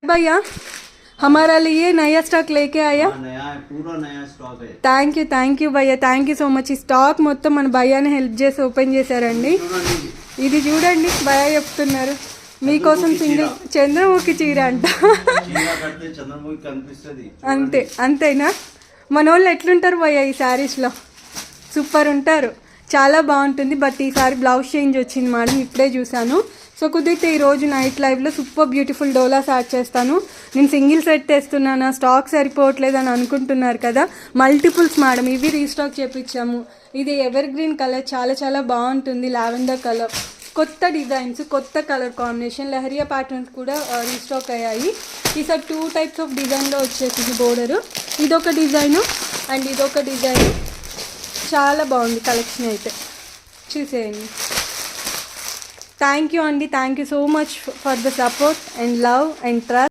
भैया हमारा लिए नया स्टॉक लेके आया. नया है, पूरा नया स्टॉक है. థ్యాంక్ యూ భయ్య, థ్యాంక్ యూ సో మచ్. ఈ స్టాక్ మొత్తం మన భయ్యాని హెల్ప్ చేసి ఓపెన్ చేశారండి. ఇది చూడండి, భయ్య చెప్తున్నారు మీకోసం సింగిల్ చంద్రముఖి చీర అంట. అంతేనా? మన వాళ్ళు ఎట్లుంటారు భయ్య ఈ శారీస్లో? సూపర్ ఉంటారు, చాలా బాగుంటుంది. బట్ ఈసారి బ్లౌజ్ చేంజ్ వచ్చింది మేడం, ఇప్పుడే చూసాను. సో కుదిరితే ఈరోజు నైట్ లైవ్లో సూపర్ బ్యూటిఫుల్ డోలాస్ యాడ్ చేస్తాను. నేను సింగిల్ సెట్ తెస్తున్నాను, స్టాక్ సరిపోవట్లేదు అని అనుకుంటున్నారు కదా, మల్టిపుల్స్ మేడం. ఇవి రీస్టాక్ చేపించాము. ఇది ఎవర్ గ్రీన్ కలర్, చాలా చాలా బాగుంటుంది. లావెండర్ కలర్, కొత్త డిజైన్స్, కొత్త కలర్ కాంబినేషన్. లహరియా ప్యాటర్న్స్ కూడా రీస్టాక్ అయ్యాయి. ఈసారి 2 టైప్స్ ఆఫ్ డిజైన్లో వచ్చేసింది బోర్డరు. ఇదొక డిజైను అండ్ ఇదొక డిజైన్. చాలా బాగుంది కలెక్షన్ అయితే, చూసేయండి. థ్యాంక్ యూ అండి, thank you so much for the support and love and trust.